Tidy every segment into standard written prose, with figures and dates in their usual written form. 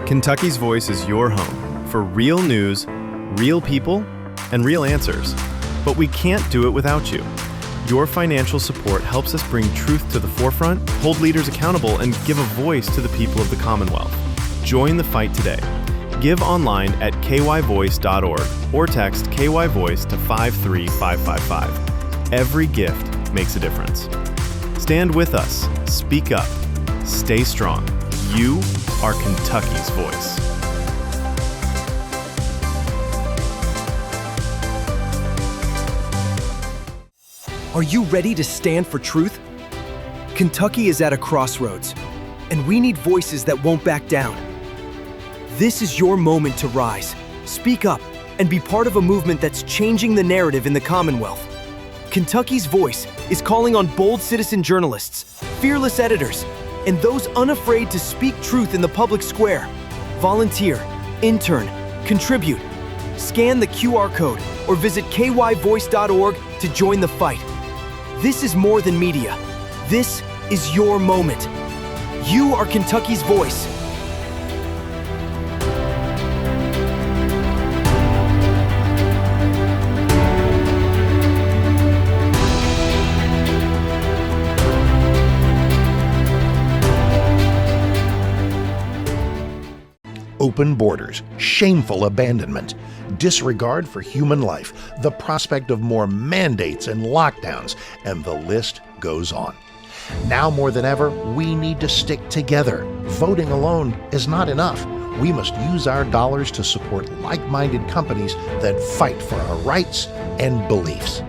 Kentucky's Voice is your home for real news, real people, and real answers. But we can't do it without you. Your financial support helps us bring truth to the forefront, hold leaders accountable, and give a voice to the people of the Commonwealth. Join the fight today. Give online at kyvoice.org or text KYVoice to 53555. Every gift makes a difference. Stand with us. Speak up. Stay strong. You are Kentucky's voice. Are you ready to stand for truth? Kentucky is at a crossroads, and we need voices that won't back down. This is your moment to rise, speak up, and be part of a movement that's changing the narrative in the Commonwealth. Kentucky's Voice is calling on bold citizen journalists, fearless editors, and those unafraid to speak truth in the public square. Volunteer, intern, contribute. Scan the QR code or visit kyvoice.org to join the fight. This is more than media. This is your moment. You are Kentucky's voice. Open borders, shameful abandonment, disregard for human life, the prospect of more mandates and lockdowns, and the list goes on. Now more than ever, we need to stick together. Voting alone is not enough. We must use our dollars to support like-minded companies that fight for our rights and beliefs.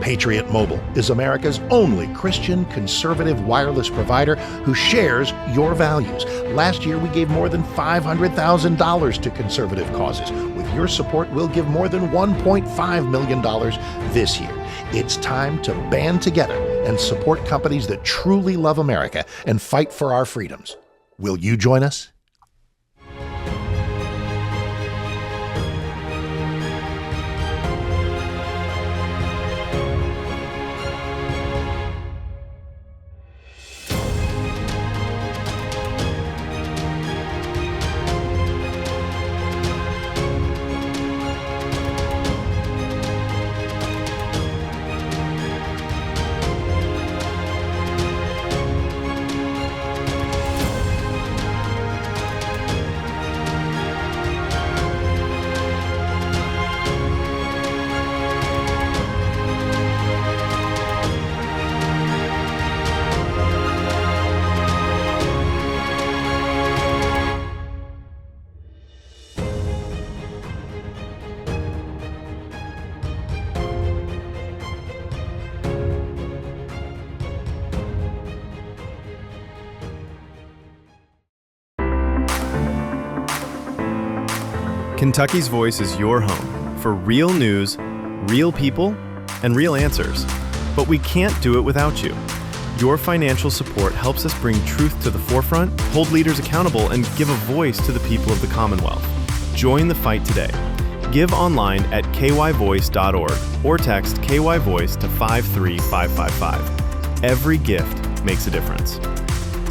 Patriot Mobile is America's only Christian conservative wireless provider who shares your values. Last year, we gave more than $500,000 to conservative causes. With your support, we'll give more than $1.5 million this year. It's time to band together and support companies that truly love America and fight for our freedoms. Will you join us? Kentucky's Voice is your home for real news, real people, and real answers. But we can't do it without you. Your financial support helps us bring truth to the forefront, hold leaders accountable, and give a voice to the people of the Commonwealth. Join the fight today. Give online at kyvoice.org or text KYVoice to 53555. Every gift makes a difference.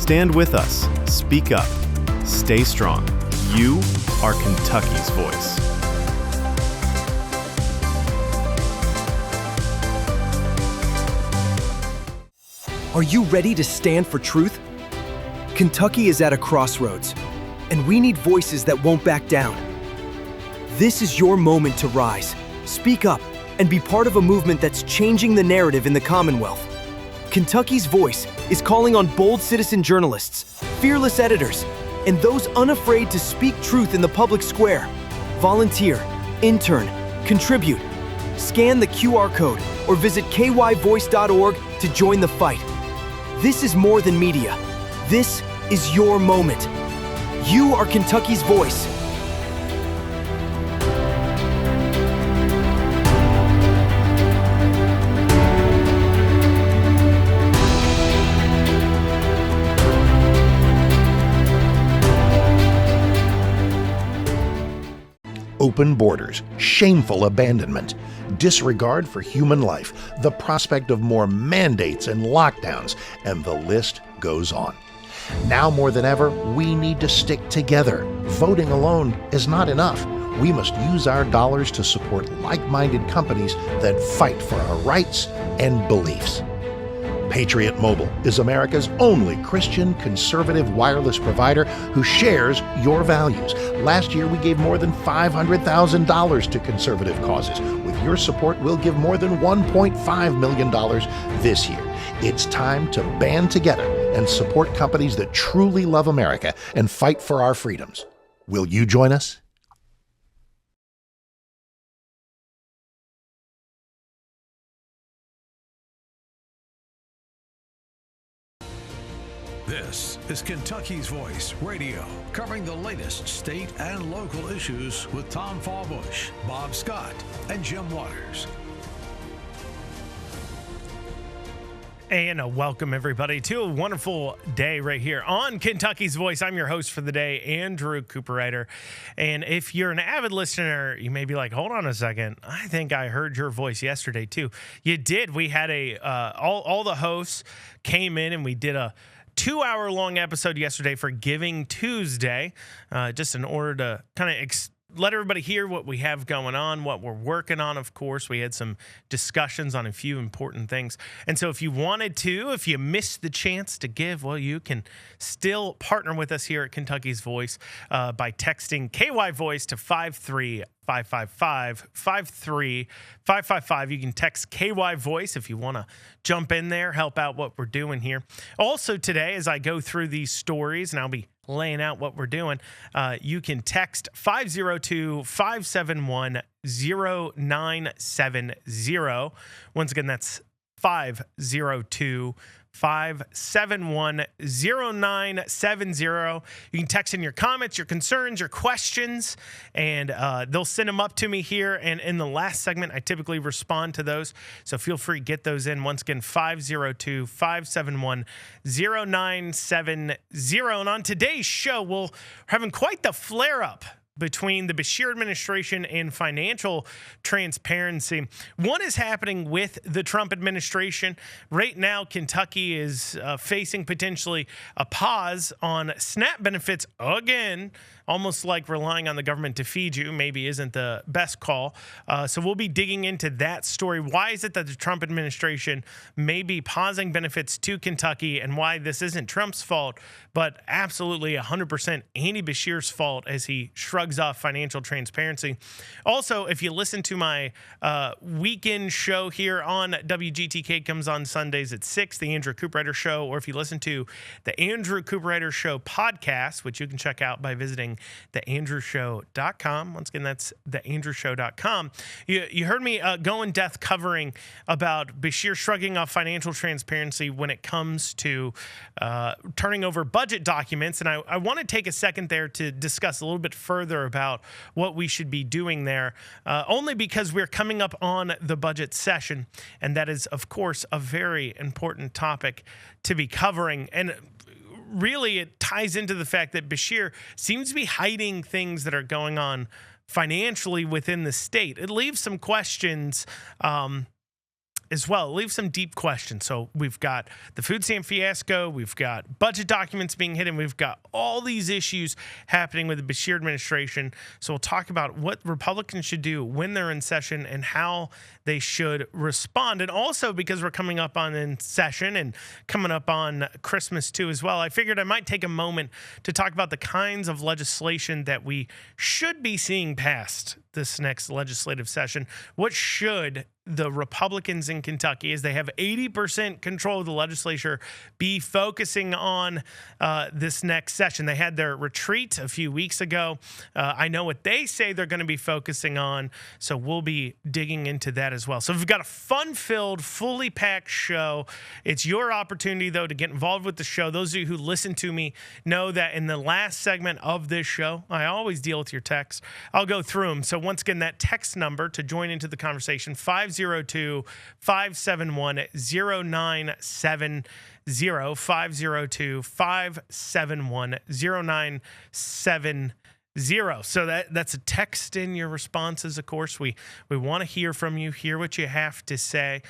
Stand with us. Speak up. Stay strong. You are Kentucky's voice. Are you ready to stand for truth? Kentucky is at a crossroads, and we need voices that won't back down. This is your moment to rise, speak up, and be part of a movement that's changing the narrative in the Commonwealth. Kentucky's Voice is calling on bold citizen journalists, fearless editors, and those unafraid to speak truth in the public square. Volunteer, intern, contribute. Scan the QR code or visit kyvoice.org to join the fight. This is more than media. This is your moment. You are Kentucky's voice. Open borders, shameful abandonment, disregard for human life, the prospect of more mandates and lockdowns, and the list goes on. Now more than ever, we need to stick together. Voting alone is not enough. We must use our dollars to support like-minded companies that fight for our rights and beliefs. Patriot Mobile is America's only Christian conservative wireless provider who shares your values. Last year, we gave more than $500,000 to conservative causes. With your support, we'll give more than $1.5 million this year. It's time to band together and support companies that truly love America and fight for our freedoms. Will you join us? This is Kentucky's Voice Radio, covering the latest state and local issues with Tom Fallbush, Bob Scott, and Jim Waters. And welcome, everybody, to a wonderful day right here on Kentucky's Voice. I'm your host for the day, Andrew Cooperrider. And if you're an avid listener, you may be like, hold on a second. I think I heard your voice yesterday, too. You did. We had all the hosts came in and we did a 2-hour-long episode yesterday for Giving Tuesday, just in order to kind of let everybody hear what we have going on, what we're working on. Of course, we had some discussions on a few important things. And so if you wanted to, if you missed the chance to give, well, you can still partner with us here at Kentucky's Voice by texting KY Voice to 53555, 53555. You can text KY Voice if you want to jump in there, help out what we're doing here. Also today, as I go through these stories, and I'll be laying out what we're doing, you can text 502-571-0970. Once again, that's 502-571-0970. You can text in your comments, your concerns, your questions, and they'll send them up to me here. And in the last segment, I typically respond to those. So feel free to get those in. Once again, 502-571-0970. And on today's show, we're having quite the flare-up between the Beshear administration and financial transparency. One is happening with the Trump administration. Right now, Kentucky is facing potentially a pause on SNAP benefits again, almost like relying on the government to feed you maybe isn't the best call. So we'll be digging into that story. Why is it that the Trump administration may be pausing benefits to Kentucky, and why this isn't Trump's fault, but absolutely 100% Andy Beshear's fault as he shrugs off financial transparency. Also, if you listen to my weekend show here on WGTK, comes on Sundays at 6, the Andrew Cooperrider Show, or if you listen to the Andrew Cooperrider Show podcast, which you can check out by visiting theandrewshow.com. Once again, that's theandrewshow.com. You heard me go in depth covering about Beshear shrugging off financial transparency when it comes to turning over budget documents. And I want to take a second there to discuss a little bit further about what we should be doing there, only because we're coming up on the budget session. And that is, of course, a very important topic to be covering. And really, it ties into the fact that Beshear seems to be hiding things that are going on financially within the state. It leaves some questions as well. It leaves some deep questions. So we've got the food stamp fiasco, we've got budget documents being hidden, we've got all these issues happening with the Beshear administration. So we'll talk about what Republicans should do when they're in session and how they should respond. And also, because we're coming up on in session and coming up on Christmas too as well, I figured I might take a moment to talk about the kinds of legislation that we should be seeing passed this next legislative session. What should the Republicans in Kentucky, as they have 80% control of the legislature, be focusing on this next session? They had their retreat a few weeks ago. I know what they say they're going to be focusing on, so we'll be digging into that as well. So we've got a fun-filled, fully packed show. It's your opportunity, though, to get involved with the show. Those of you who listen to me know that in the last segment of this show, I always deal with your texts. I'll go through them. So once again, that text number to join into the conversation, 502-571-0970, 502-571-0970. So that's a text in your responses. Of course, we want to hear from you, hear what you have to say.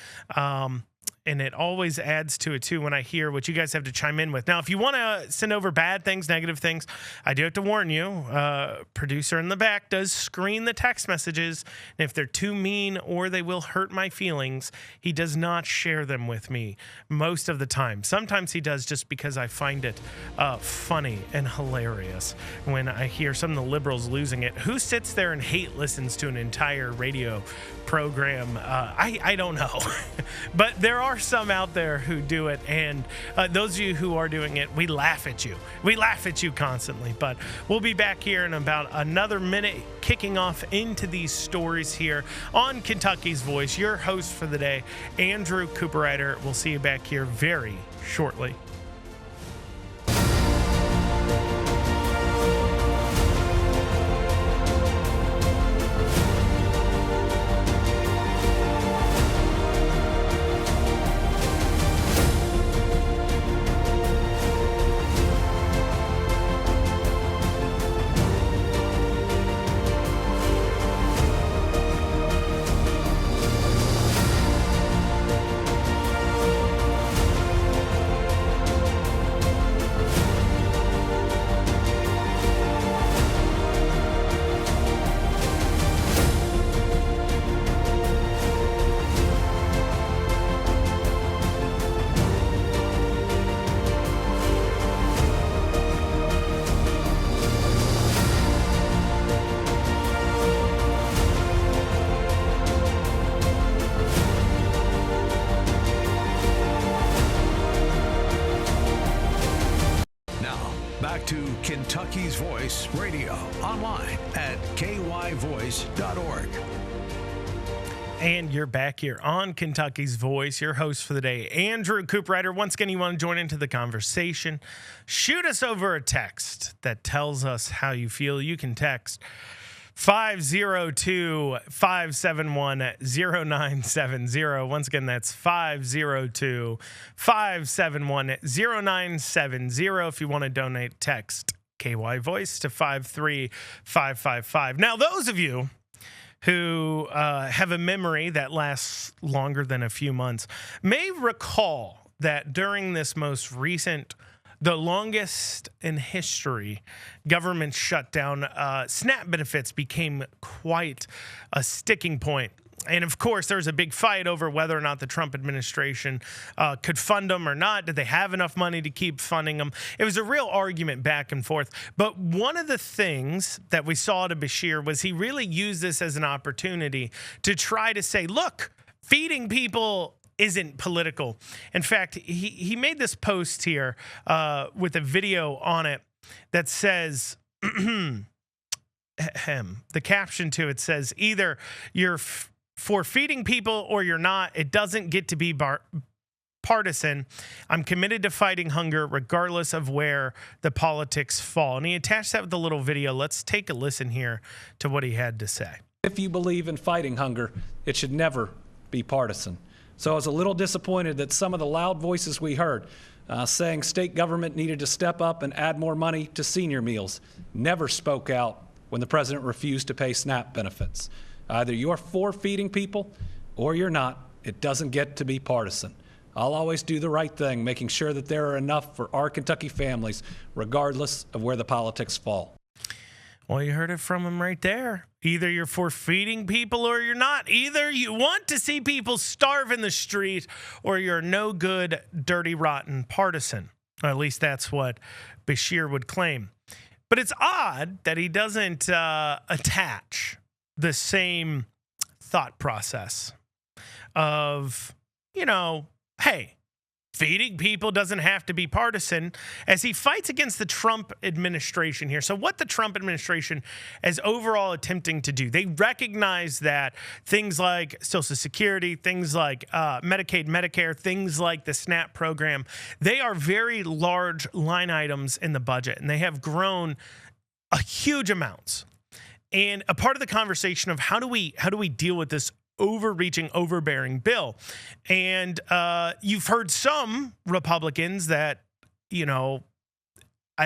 And it always adds to it, too, when I hear what you guys have to chime in with. Now, if you want to send over bad things, negative things, I do have to warn you. Producer in the back does screen the text messages. And if they're too mean or they will hurt my feelings, he does not share them with me most of the time. Sometimes he does just because I find it funny and hilarious when I hear some of the liberals losing it. Who sits there and hate listens to an entire radio program? I don't know. But there are some out there who do it, and those of you who are doing it, we laugh at you. We laugh at you constantly. But we'll be back here in about another minute, kicking off into these stories here on Kentucky's Voice. Your host for the day, Andrew Cooperrider. We'll see you back here very shortly. Back to Kentucky's Voice Radio, online at kyvoice.org. And you're back here on Kentucky's Voice, your host for the day, Andrew Cooperrider. Once again, you want to join into the conversation, shoot us over a text that tells us how you feel. You can text 502-571-0970. Once again, that's 502-571-0970. If you want to donate, text KY Voice to 53555. Now, those of you who have a memory that lasts longer than a few months may recall that during this most recent, the longest in history, government shutdown, SNAP benefits became quite a sticking point. And of course, there was a big fight over whether or not the Trump administration could fund them or not. Did they have enough money to keep funding them? It was a real argument back and forth. But one of the things that we saw to Beshear was he really used this as an opportunity to try to say, look, feeding people isn't political. In fact, he made this post here with a video on it that says, the caption to it says, either you're for feeding people or you're not. It doesn't get to be partisan. I'm committed to fighting hunger regardless of where the politics fall. And he attached that with a little video. Let's take a listen here to what he had to say. If you believe in fighting hunger, it should never be partisan. So I was a little disappointed that some of the loud voices we heard saying state government needed to step up and add more money to senior meals never spoke out when the president refused to pay SNAP benefits. Either you're for feeding people or you're not. It doesn't get to be partisan. I'll always do the right thing, making sure that there are enough for our Kentucky families, regardless of where the politics fall. Well, you heard it from him right there. Either you're for feeding people or you're not. Either you want to see people starve in the street or you're no good, dirty, rotten partisan. Or at least that's what Beshear would claim. But it's odd that he doesn't attach the same thought process of, hey, feeding people doesn't have to be partisan, as he fights against the Trump administration here. So what the Trump administration is overall attempting to do, they recognize that things like Social Security, things like Medicaid, Medicare, things like the SNAP program, they are very large line items in the budget, and they have grown a huge amounts. And a part of the conversation of how do we deal with this overreaching, overbearing bill. And you've heard some Republicans that, I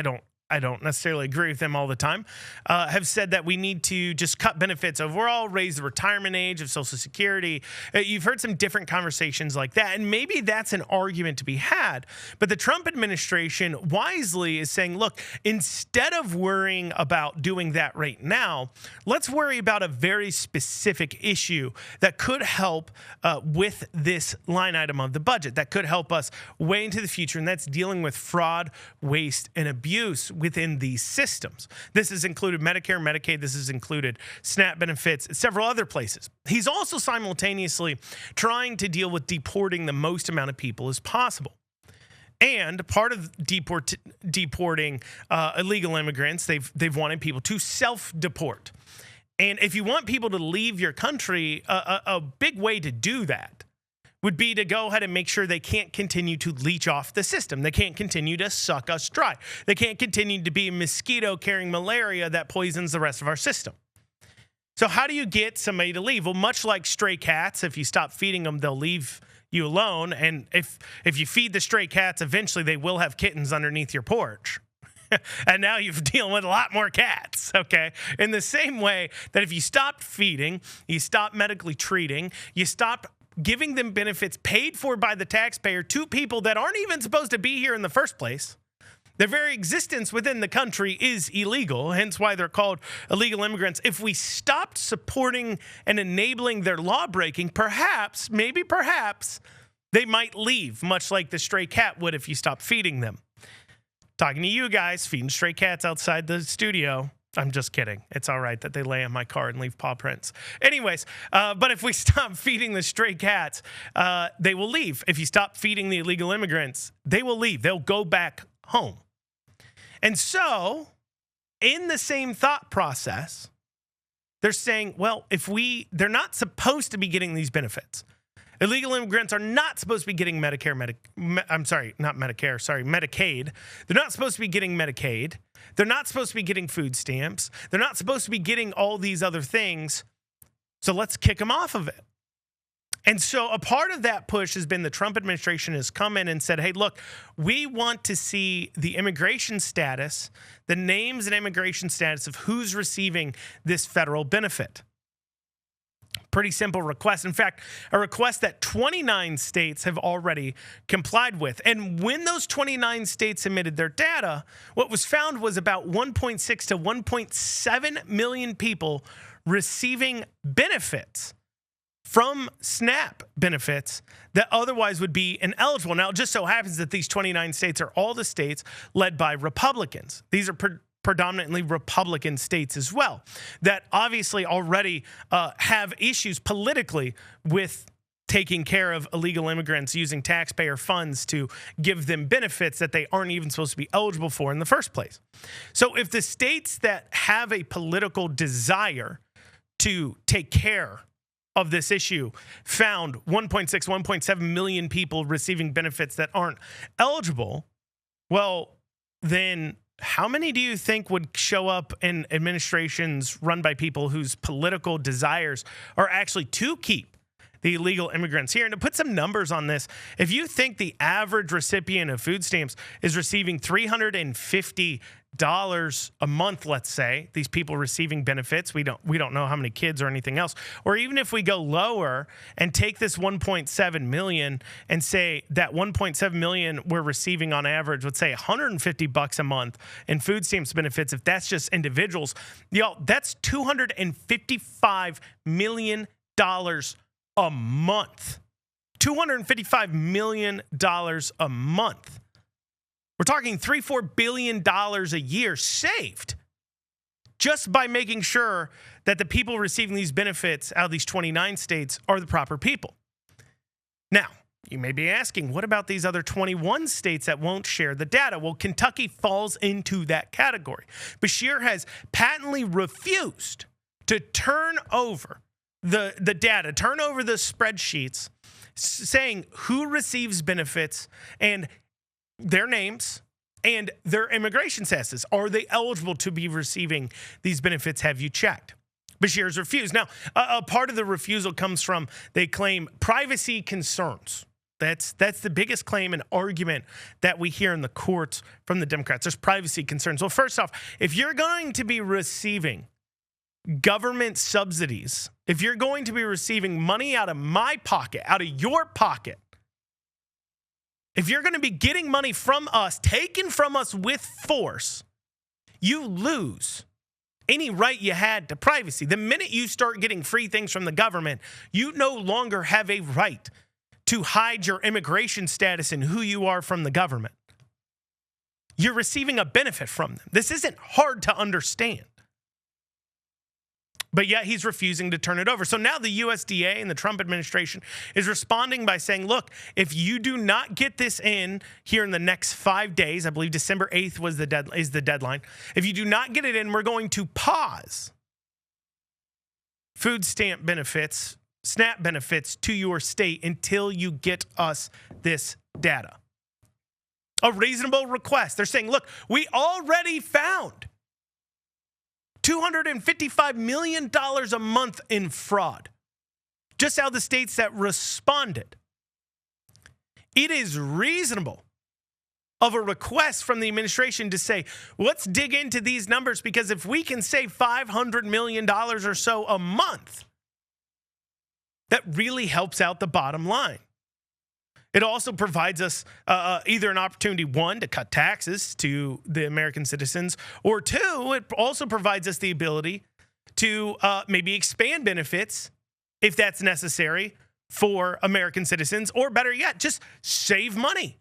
don't I don't necessarily agree with them all the time, have said that we need to just cut benefits overall, raise the retirement age of Social Security. You've heard some different conversations like that, and maybe that's an argument to be had. But the Trump administration wisely is saying, look, instead of worrying about doing that right now, let's worry about a very specific issue that could help with this line item of the budget, that could help us way into the future, and that's dealing with fraud, waste, and abuse within these systems. This has included Medicare, Medicaid. This has included SNAP benefits, several other places. He's also simultaneously trying to deal with deporting the most amount of people as possible. And part of deporting illegal immigrants, they've wanted people to self-deport. And if you want people to leave your country, a big way to do that would be to go ahead and make sure they can't continue to leech off the system. They can't continue to suck us dry. They can't continue to be a mosquito carrying malaria that poisons the rest of our system. So how do you get somebody to leave? Well, much like stray cats, if you stop feeding them, they'll leave you alone. And if you feed the stray cats, eventually they will have kittens underneath your porch. And now you're dealing with a lot more cats, okay? In the same way that if you stopped feeding, you stopped medically treating, you stopped giving them benefits paid for by the taxpayer to people that aren't even supposed to be here in the first place. Their very existence within the country is illegal, hence why they're called illegal immigrants. If we stopped supporting and enabling their law breaking, perhaps, maybe perhaps, they might leave, much like the stray cat would if you stopped feeding them. Talking to you guys, feeding stray cats outside the studio. I'm just kidding. It's all right that they lay on my car and leave paw prints. Anyways, but if we stop feeding the stray cats, they will leave. If you stop feeding the illegal immigrants, they will leave. They'll go back home. And so, in the same thought process, they're saying, well, they're not supposed to be getting these benefits. Illegal immigrants are not supposed to be getting Medicaid. They're not supposed to be getting Medicaid. They're not supposed to be getting food stamps. They're not supposed to be getting all these other things. So let's kick them off of it. And so a part of that push has been the Trump administration has come in and said, hey, look, we want to see the immigration status, the names and immigration status of who's receiving this federal benefit. Pretty simple request. In fact, a request that 29 states have already complied with. And when those 29 states submitted their data, what was found was about 1.6 to 1.7 million people receiving benefits from SNAP benefits that otherwise would be ineligible. Now, it just so happens that these 29 states are all the states led by Republicans. These are predominantly Republican states as well, that obviously already have issues politically with taking care of illegal immigrants using taxpayer funds to give them benefits that they aren't even supposed to be eligible for in the first place. So if the states that have a political desire to take care of this issue found 1.6, 1.7 million people receiving benefits that aren't eligible, well, then how many do you think would show up in administrations run by people whose political desires are actually to keep the illegal immigrants here? And to put some numbers on this, if you think the average recipient of food stamps is receiving $350 a month, let's say, these people receiving benefits, we don't know how many kids or anything else, or even if we go lower and take this 1.7 million and say that 1.7 million we're receiving on average, let's say $150 a month in food stamps benefits, if that's just individuals, that's $255 million a month. $255 million a month. We're talking $3-4 billion a year saved just by making sure that the people receiving these benefits out of these 29 states are the proper people. Now, you may be asking, what about these other 21 states that won't share the data? Well, Kentucky falls into that category. Beshear has patently refused to turn over the data, turn over the spreadsheets saying who receives benefits and their names and their immigration statuses. Are they eligible to be receiving these benefits? Have you checked? Beshear's refused. Now, a part of the refusal comes from, they claim, privacy concerns. That's the biggest claim and argument that we hear in the courts from the Democrats. There's privacy concerns. Well, first off, if you're going to be receiving government subsidies, if you're going to be receiving money out of my pocket, out of your pocket, if you're going to be getting money from us, taken from us with force, you lose any right you had to privacy. The minute you start getting free things from the government, you no longer have a right to hide your immigration status and who you are from the government. You're receiving a benefit from them. This isn't hard to understand. But yet he's refusing to turn it over. So now the USDA and the Trump administration is responding by saying, look, if you do not get this in here in the next 5 days, I believe December 8th is the deadline. If you do not get it in, we're going to pause food stamp benefits, SNAP benefits to your state until you get us this data. A reasonable request. They're saying, look, we already found $255 million a month in fraud. Just out of the states that responded. It is reasonable of a request from the administration to say, let's dig into these numbers, because if we can save $500 million or so a month, that really helps out the bottom line. It also provides us either an opportunity, one, to cut taxes to the American citizens, or two, it also provides us the ability to maybe expand benefits if that's necessary for American citizens, or better yet, just save money.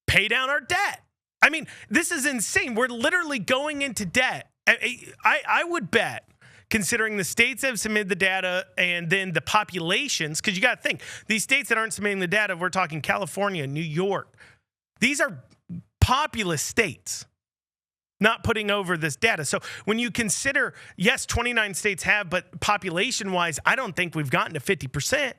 Pay down our debt. I mean, this is insane. We're literally going into debt. I would bet, considering the states have submitted the data and then the populations, because you got to think, these states that aren't submitting the data, we're talking California, New York. These are populous states not putting over this data. So when you consider, yes, 29 states have, but population-wise, I don't think we've gotten to 50%.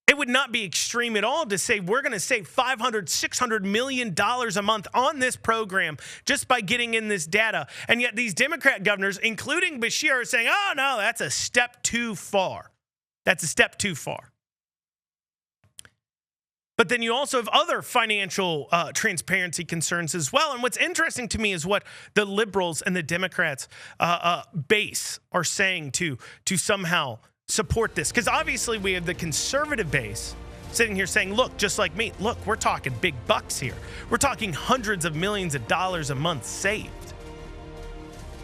It would not be extreme at all to say we're going to save $500, $600 million a month on this program just by getting in this data. And yet these Democrat governors, including Beshear, are saying, oh, no, that's a step too far. That's a step too far. But then you also have other financial transparency concerns as well. And what's interesting to me is what the liberals and the Democrats base are saying to somehow support this. Because obviously we have the conservative base sitting here saying, look, just like me, look, we're talking big bucks here. We're talking hundreds of millions of dollars a month saved.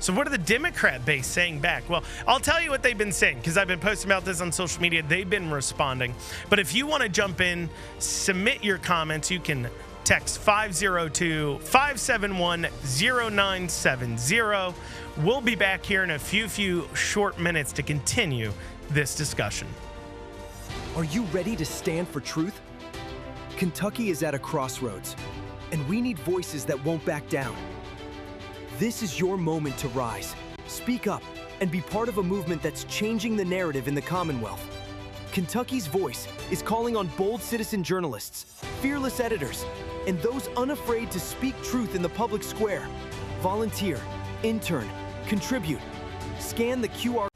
So what are the Democrat base saying back? Well, I'll tell you what they've been saying, because I've been posting about this on social media. They've been responding. But if you want to jump in, submit your comments, you can text 502-571-0970. We'll be back here in a few short minutes to continue this discussion. Are you ready to stand for truth? Kentucky is at a crossroads, and we need voices that won't back down. This is your moment to rise, speak up, and be part of a movement that's changing the narrative in the Commonwealth. Kentucky's Voice is calling on bold citizen journalists, fearless editors, and those unafraid to speak truth in the public square. Volunteer, intern, contribute. Scan the QR.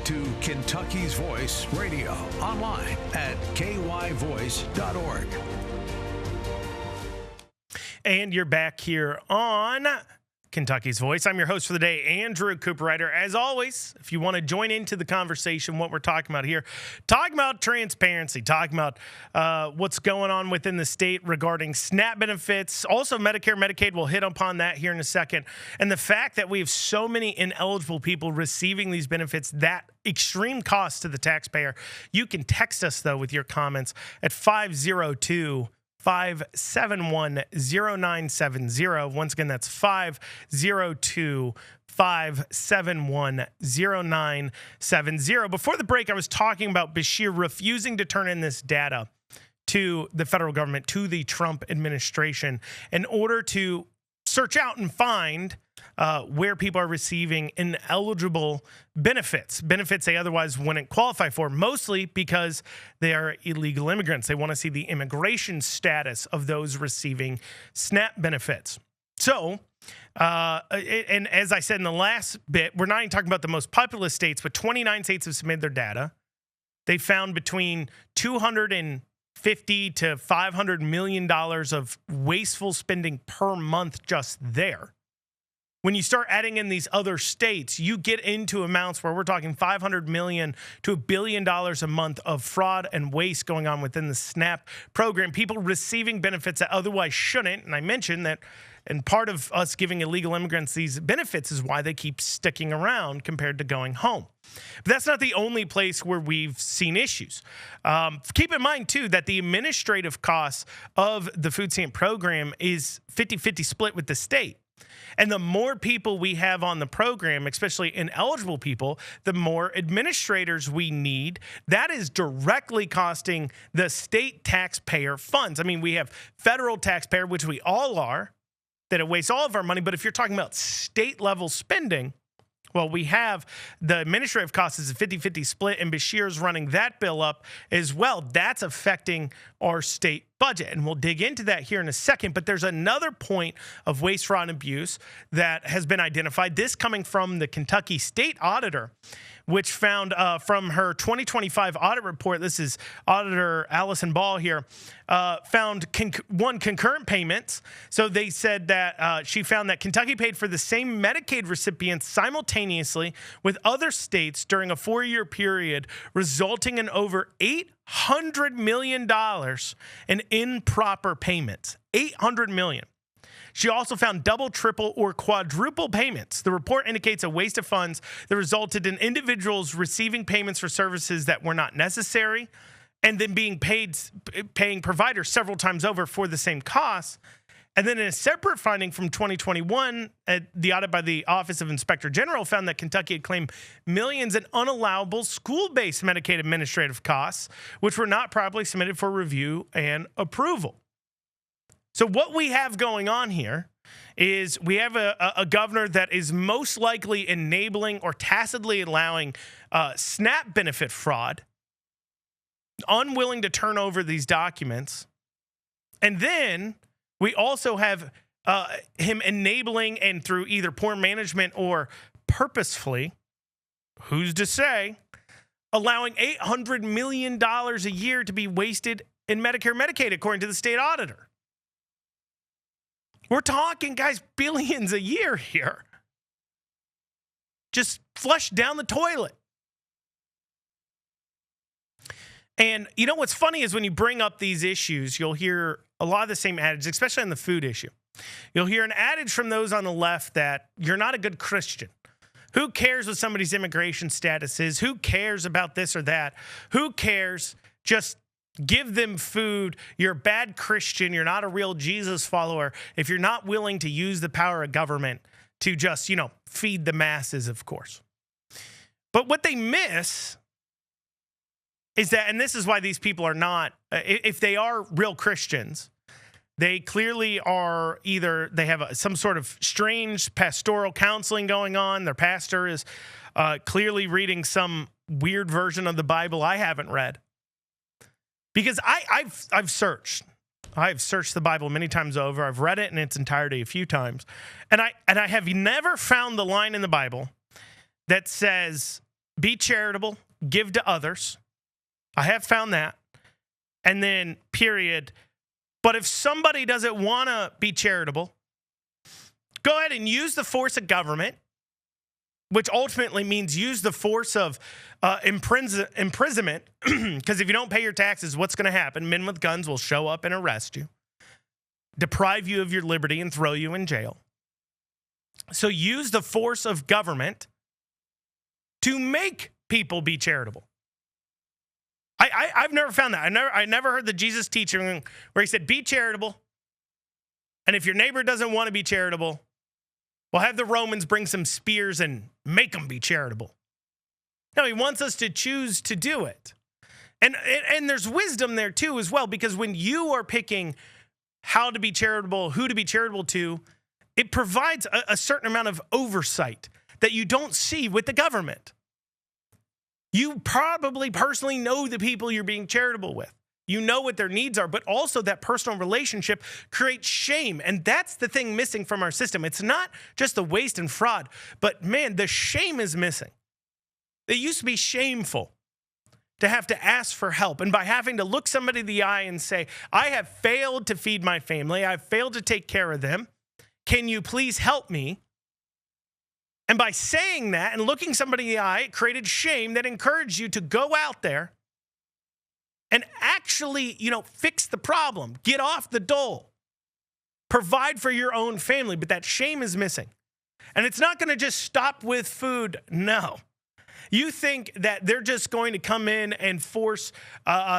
back to Kentucky's Voice Radio online at kyvoice.org. And you're back here on Kentucky's Voice. I'm your host for the day, Andrew Cooperrider. As always, if you want to join into the conversation, what we're talking about here, talking about transparency, talking about what's going on within the state regarding SNAP benefits, also Medicare, Medicaid, we'll hit upon that here in a second, and the fact that we have so many ineligible people receiving these benefits, that extreme cost to the taxpayer. You can text us, though, with your comments at 502-571-0970. Once again, that's 502-571-0970. Before the break, I was talking about Beshear refusing to turn in this data to the federal government, to the Trump administration, in order to search out and find where people are receiving ineligible benefits they otherwise wouldn't qualify for, mostly because they are illegal immigrants. They want to see the immigration status of those receiving SNAP benefits. So, and as I said in the last bit, we're not even talking about the most populous states, but 29 states have submitted their data. They found between $250 to $500 million of wasteful spending per month just there. When you start adding in these other states, you get into amounts where we're talking $500 million to $1 billion a month of fraud and waste going on within the SNAP program. People receiving benefits that otherwise shouldn't. And I mentioned that, and part of us giving illegal immigrants these benefits is why they keep sticking around compared to going home. But that's not the only place where we've seen issues. Keep in mind, too, that the administrative costs of the food stamp program is 50-50 split with the state. And the more people we have on the program, especially ineligible people, the more administrators we need. That is directly costing the state taxpayer funds. I mean, we have federal taxpayer, which we all are, that it wastes all of our money. But if you're talking about state level spending, well, we have the administrative costs is a 50-50 split, and Beshear's running that bill up as well. That's affecting our state budget, and we'll dig into that here in a second. But there's another point of waste, fraud, and abuse that has been identified. This coming from the Kentucky State Auditor, which found from her 2025 audit report, this is Auditor Allison Ball here, found concurrent payments. So they said that she found that Kentucky paid for the same Medicaid recipients simultaneously with other states during a 4-year period, resulting in over $800 million in improper payments. $800 million. She also found double, triple, or quadruple payments. The report indicates a waste of funds that resulted in individuals receiving payments for services that were not necessary and then paying providers several times over for the same costs. And then in a separate finding from 2021, the audit by the Office of Inspector General found that Kentucky had claimed millions in unallowable school-based Medicaid administrative costs, which were not properly submitted for review and approval. So what we have going on here is we have a governor that is most likely enabling or tacitly allowing SNAP benefit fraud, unwilling to turn over these documents. And then we also have him enabling, and through either poor management or purposefully, who's to say, allowing $800 million a year to be wasted in Medicare, Medicaid, according to the state auditor. We're talking, guys, billions a year here. Just flushed down the toilet. And you know what's funny is when you bring up these issues, you'll hear a lot of the same adage, especially on the food issue. You'll hear an adage from those on the left that you're not a good Christian. Who cares what somebody's immigration status is? Who cares about this or that? Who cares? Just give them food. You're a bad Christian. You're not a real Jesus follower if you're not willing to use the power of government to just, feed the masses, of course. But what they miss is that, and this is why these people are not, if they are real Christians, they clearly are either, they have some sort of strange pastoral counseling going on. Their pastor is clearly reading some weird version of the Bible I haven't read. Because I've searched. I've searched the Bible many times over. I've read it in its entirety a few times. And I have never found the line in the Bible that says be charitable, give to others. I have found that. And then, period. But if somebody doesn't want to be charitable, go ahead and use the force of government, which ultimately means use the force of imprisonment. Because if you don't pay your taxes, what's going to happen? Men with guns will show up and arrest you, deprive you of your liberty, and throw you in jail. So use the force of government to make people be charitable. I've never found that. I never heard the Jesus teaching where he said, be charitable. And if your neighbor doesn't want to be charitable, well, have the Romans bring some spears and make them be charitable. No, he wants us to choose to do it. And there's wisdom there too as well, because when you are picking how to be charitable, who to be charitable to, it provides a certain amount of oversight that you don't see with the government. You probably personally know the people you're being charitable with. You know what their needs are, but also that personal relationship creates shame. And that's the thing missing from our system. It's not just the waste and fraud, but man, the shame is missing. It used to be shameful to have to ask for help. And by having to look somebody in the eye and say, I have failed to feed my family. I've failed to take care of them. Can you please help me? And by saying that and looking somebody in the eye, it created shame that encouraged you to go out there and actually, fix the problem, get off the dole, provide for your own family. But that shame is missing. And it's not going to just stop with food. No. You think that they're just going to come in and force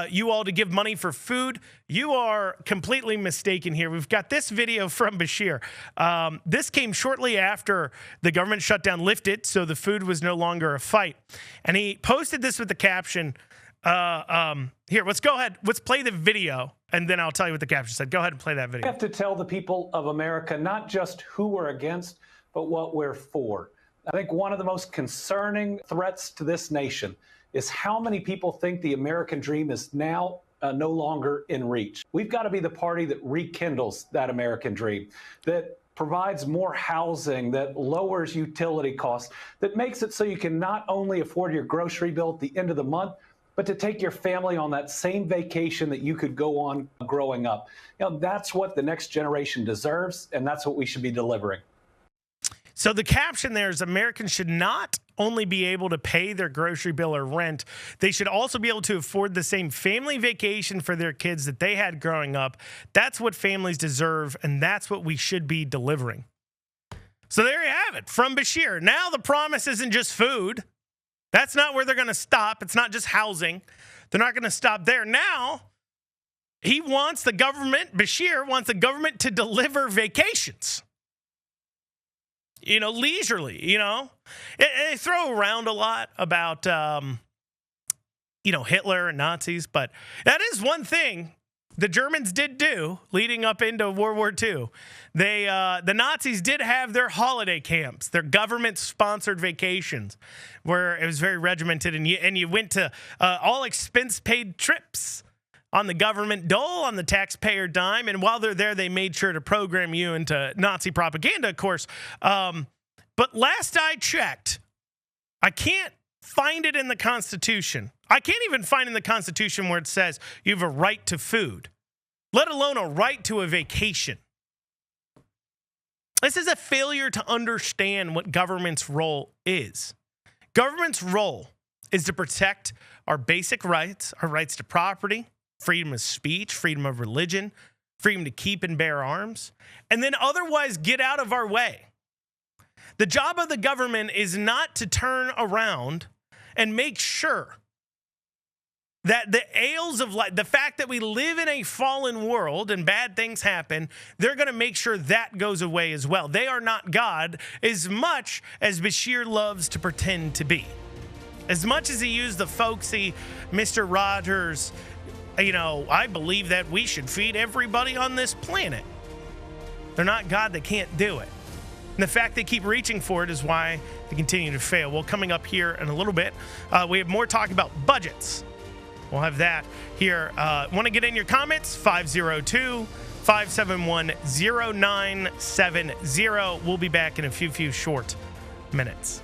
you all to give money for food? You are completely mistaken here. We've got this video from Bashir. This came shortly after the government shutdown lifted, so the food was no longer a fight. And he posted this with the caption, here, let's go ahead. Let's play the video, and then I'll tell you what the caption said. Go ahead and play that video. We have to tell the people of America not just who we're against, but what we're for. I think one of the most concerning threats to this nation is how many people think the American dream is now no longer in reach. We've got to be the party that rekindles that American dream, that provides more housing, that lowers utility costs, that makes it so you can not only afford your grocery bill at the end of the month, but to take your family on that same vacation that you could go on growing up. That's what the next generation deserves, and that's what we should be delivering. So the caption there is Americans should not only be able to pay their grocery bill or rent, they should also be able to afford the same family vacation for their kids that they had growing up. That's what families deserve, and that's what we should be delivering. So there you have it from Bashir. Now the promise isn't just food. That's not where they're going to stop. It's not just housing. They're not going to stop there. Now he wants the government, Bashir wants the government to deliver vacations. Leisurely, They throw around a lot about, Hitler and Nazis, but that is one thing the Germans did do leading up into World War II. The Nazis did have their holiday camps, their government-sponsored vacations, where it was very regimented, and you went to all expense-paid trips on the government dole, on the taxpayer dime. And while they're there, they made sure to program you into Nazi propaganda, of course. But last I checked, I can't find it in the Constitution. I can't even find in the Constitution where it says you have a right to food, let alone a right to a vacation. This is a failure to understand what government's role is. Government's role is to protect our basic rights, our rights to property, freedom of speech, freedom of religion, freedom to keep and bear arms, and then otherwise get out of our way. The job of the government is not to turn around and make sure that the ails of life, the fact that we live in a fallen world and bad things happen, they're going to make sure that goes away as well. They are not God as much as Bashir loves to pretend to be. As much as he used the folksy Mr. Rogers, I believe that we should feed everybody on this planet. They're not God. They can't do it. And the fact they keep reaching for it is why they continue to fail. Well, coming up here in a little bit, we have more talk about budgets. We'll have that here. Want to get in your comments? 502-571-0970. We'll be back in a few short minutes.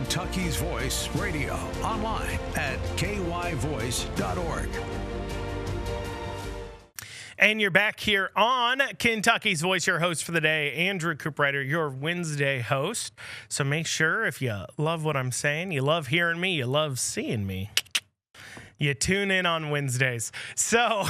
Kentucky's Voice Radio, online at kyvoice.org. And you're back here on Kentucky's Voice, your host for the day, Andrew Cooprider, your Wednesday host. So make sure if you love what I'm saying, you love hearing me, you love seeing me, you tune in on Wednesdays. So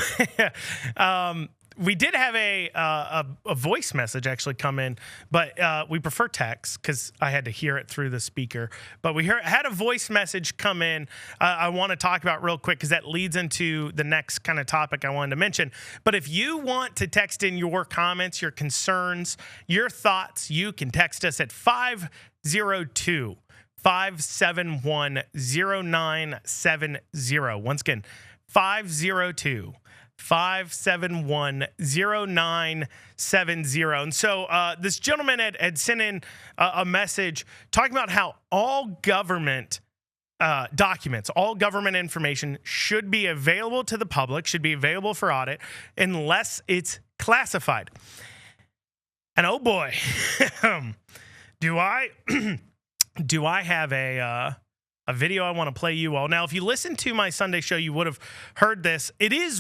we did have a voice message actually come in, but we prefer text because I had to hear it through the speaker. But we had a voice message come in I want to talk about real quick because that leads into the next kind of topic I wanted to mention. But if you want to text in your comments, your concerns, your thoughts, you can text us at 502-571-0970. Once again, 502-571-0970. And so this gentleman had sent in a message talking about how all government documents, all government information should be available to the public, should be available for audit unless it's classified. And oh boy, do I have a video I want to play you all. Now, if you listen to my Sunday show, you would have heard this. It's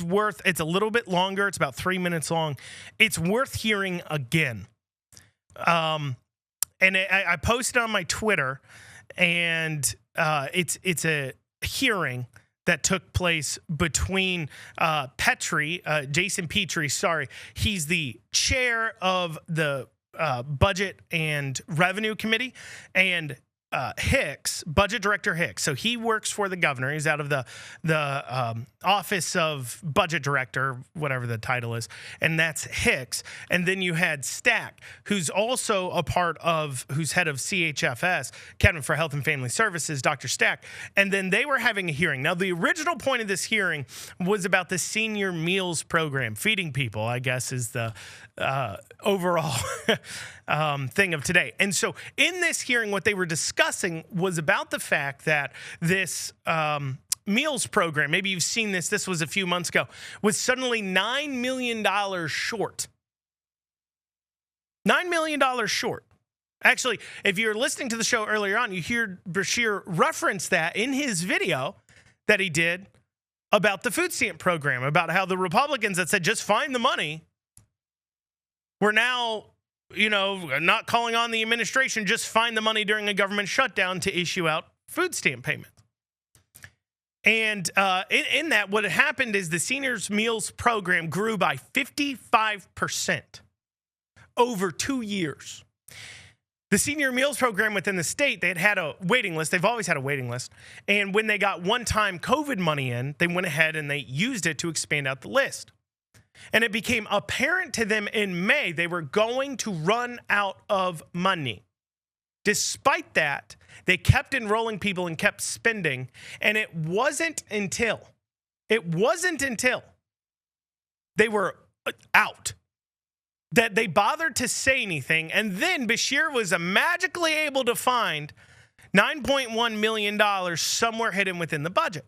a little bit longer. It's about 3 minutes long. It's worth hearing again. And I posted on my Twitter, and it's a hearing that took place between Jason Petrie, sorry. He's the chair of the Budget and Revenue Committee, and Hicks, Budget Director Hicks. So he works for the governor. He's out of the Office of Budget Director, whatever the title is, and that's Hicks. And then you had Stack, who's also who's head of CHFS, Cabinet for Health and Family Services, Dr. Stack. And then they were having a hearing. Now, the original point of this hearing was about the senior meals program, feeding people, I guess, is the overall thing of today. And so in this hearing, what they were discussing was about the fact that this meals program, maybe you've seen this was a few months ago, was suddenly $9 million short. $9 million short. Actually, if you're listening to the show earlier on, you hear Bashir reference that in his video that he did about the food stamp program, about how the Republicans that said just find the money, we're now, not calling on the administration, just find the money during a government shutdown to issue out food stamp payments. And in that, what had happened is the seniors meals program grew by 55% over 2 years. The senior meals program within the state, they had a waiting list. They've always had a waiting list. And when they got one-time COVID money in, they went ahead and they used it to expand out the list. And it became apparent to them in May they were going to run out of money. Despite that, they kept enrolling people and kept spending. And it wasn't until they were out that they bothered to say anything. And then Bashir was magically able to find $9.1 million somewhere hidden within the budget.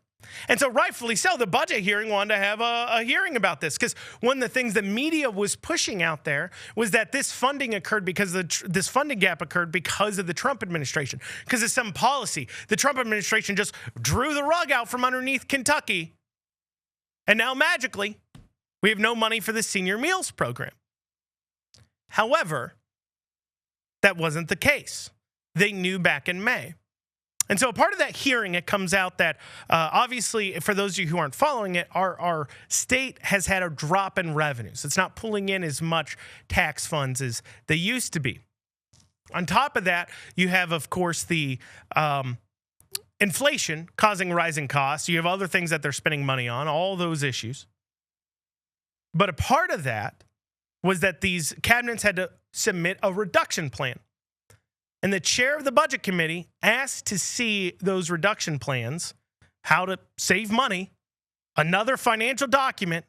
And so rightfully so, the budget hearing wanted to have a hearing about this, because one of the things the media was pushing out there was that this funding occurred because this funding gap occurred because of the Trump administration, because of some policy. The Trump administration just drew the rug out from underneath Kentucky. And now magically, we have no money for the senior meals program. However, that wasn't the case. They knew back in May. And so a part of that hearing, it comes out that obviously, for those of you who aren't following it, our state has had a drop in revenues. It's not pulling in as much tax funds as they used to be. On top of that, you have, of course, the inflation causing rising costs. You have other things that they're spending money on, all those issues. But a part of that was that these cabinets had to submit a reduction plan. And the chair of the budget committee asked to see those reduction plans, how to save money, another financial document,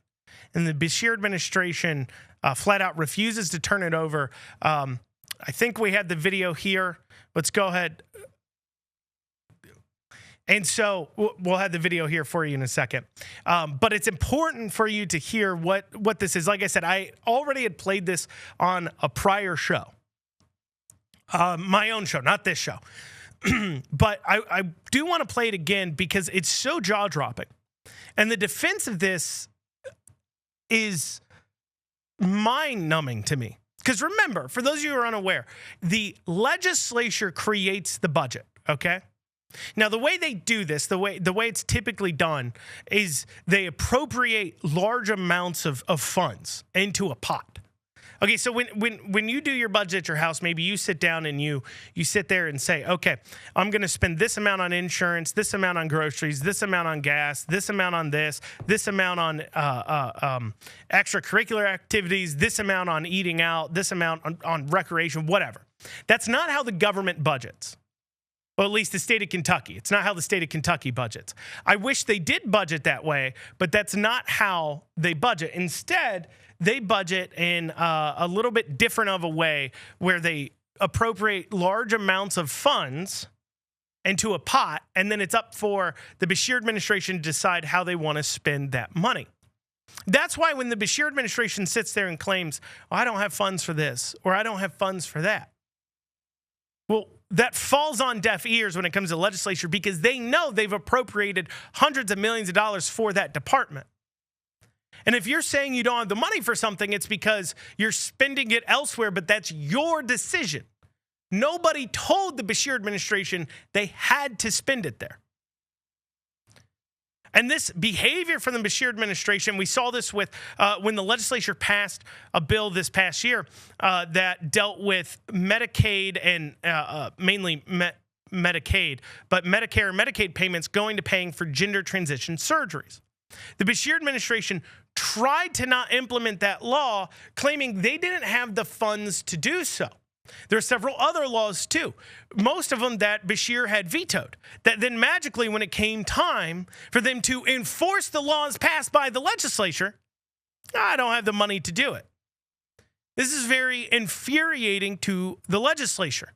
and the Bashir administration flat out refuses to turn it over. I think we had the video here. Let's go ahead. And so we'll have the video here for you in a second. But it's important for you to hear what this is. Like I said, I already had played this on a prior show. My own show, not this show. But I do want to play it again because it's so jaw-dropping. And the defense of this is mind-numbing to me. Because remember, for those of you who are unaware, the legislature creates the budget, okay? Now, the way they do this, the way it's typically done, is they appropriate large amounts of funds into a pot. Okay, so when you do your budget at your house, maybe you sit down and you sit there and say, okay, I'm going to spend this amount on insurance, this amount on groceries, this amount on gas, this amount on this amount on extracurricular activities, this amount on eating out, this amount on recreation, whatever. That's not how the government budgets. Well, at least the state of Kentucky. It's not how the state of Kentucky budgets. I wish they did budget that way, but that's not how they budget. Instead, they budget in a little bit different of a way where they appropriate large amounts of funds into a pot, and then it's up for the Beshear administration to decide how they want to spend that money. That's why when the Beshear administration sits there and claims, oh, I don't have funds for this, or I don't have funds for that. Well, that falls on deaf ears when it comes to the legislature because they know they've appropriated hundreds of millions of dollars for that department. And if you're saying you don't have the money for something, it's because you're spending it elsewhere, but that's your decision. Nobody told the Beshear administration they had to spend it there. And this behavior from the Beshear administration, we saw this with when the legislature passed a bill this past year that dealt with Medicaid and mainly Medicaid, but Medicare and Medicaid payments going to paying for gender transition surgeries. The Beshear administration tried to not implement that law, claiming they didn't have the funds to do so. There are several other laws, too, most of them that Beshear had vetoed, that then magically, when it came time for them to enforce the laws passed by the legislature, I don't have the money to do it. This is very infuriating to the legislature.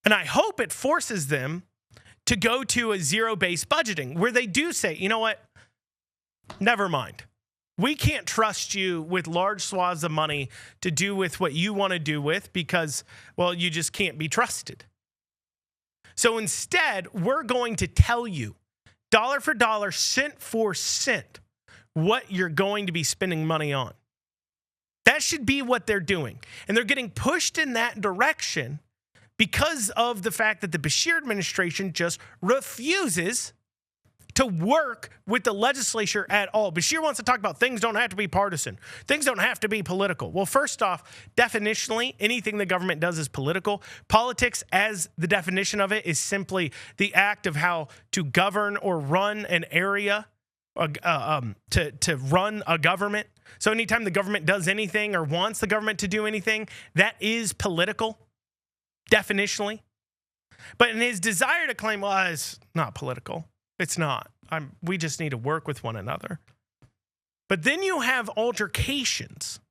And I hope it forces them to go to a zero-based budgeting where they do say, you know what, never mind. We can't trust you with large swaths of money to do with what you want to do with because, well, you just can't be trusted. So instead, we're going to tell you dollar for dollar, cent for cent, what you're going to be spending money on. That should be what they're doing. And they're getting pushed in that direction because of the fact that the Beshear administration just refuses to work with the legislature at all. Beshear wants to talk about things don't have to be partisan. Things don't have to be political. Well, first off, definitionally, anything the government does is political. Politics, as the definition of it, is simply the act of how to govern or run an area, to run a government. So anytime the government does anything or wants the government to do anything, that is political, definitionally. But in his desire to claim, well, it's not political. It's not. We just need to work with one another. But then you have altercations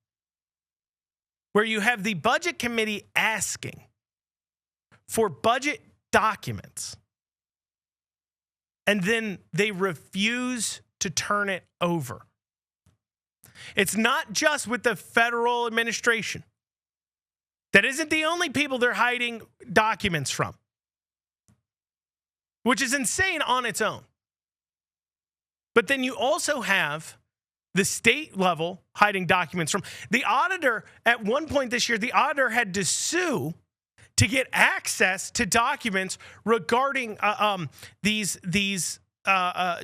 where you have the budget committee asking for budget documents, and then they refuse to turn it over. It's not just with the federal administration. That isn't the only people they're hiding documents from, which is insane on its own. But then you also have the state level hiding documents from. The auditor, at one point this year, the auditor had to sue to get access to documents regarding these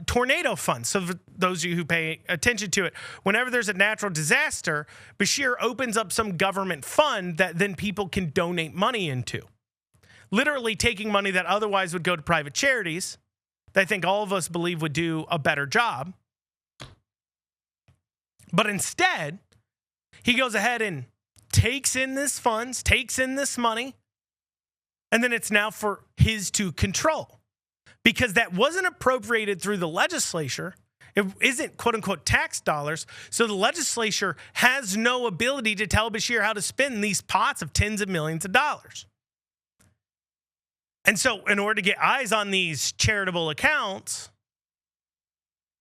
tornado funds. So for those of you who pay attention to it, whenever there's a natural disaster, Beshear opens up some government fund that then people can donate money into. Literally taking money that otherwise would go to private charities that I think all of us believe would do a better job. But instead, he goes ahead and takes in this funds, takes in this money, and then it's now for his to control. Because that wasn't appropriated through the legislature. It isn't quote unquote tax dollars. So the legislature has no ability to tell Beshear how to spend these pots of tens of millions of dollars. And so in order to get eyes on these charitable accounts,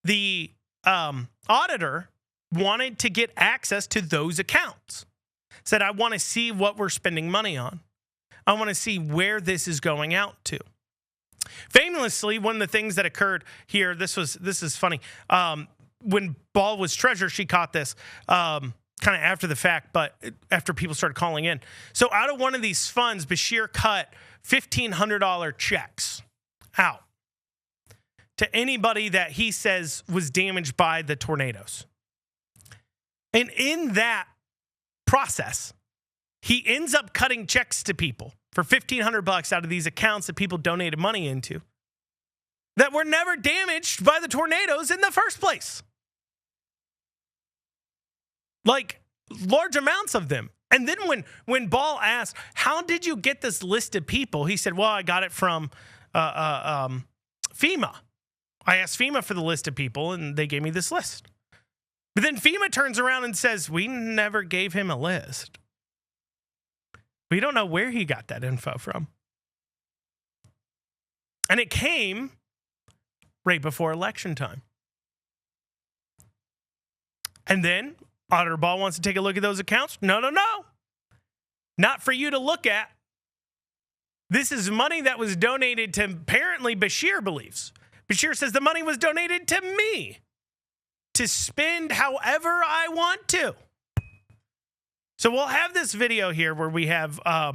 the auditor wanted to get access to those accounts. Said, I want to see what we're spending money on. I want to see where this is going out to. Famously, one of the things that occurred here, this is funny. When Ball was treasurer, she caught this kind of after the fact, but after people started calling in. So out of one of these funds, Beshear cut $1,500 checks out to anybody that he says was damaged by the tornadoes. And in that process, he ends up cutting checks to people for $1,500 out of these accounts that people donated money into that were never damaged by the tornadoes in the first place. Like, large amounts of them. And then when Ball asked, how did you get this list of people? He said, well, I got it from FEMA. I asked FEMA for the list of people, and they gave me this list. But then FEMA turns around and says, we never gave him a list. We don't know where he got that info from. And it came right before election time. And then Auditor Ball wants to take a look at those accounts. No. Not for you to look at. This is money that was donated to, apparently Beshear believes. Beshear says the money was donated to me to spend however I want to. So we'll have this video here where we have out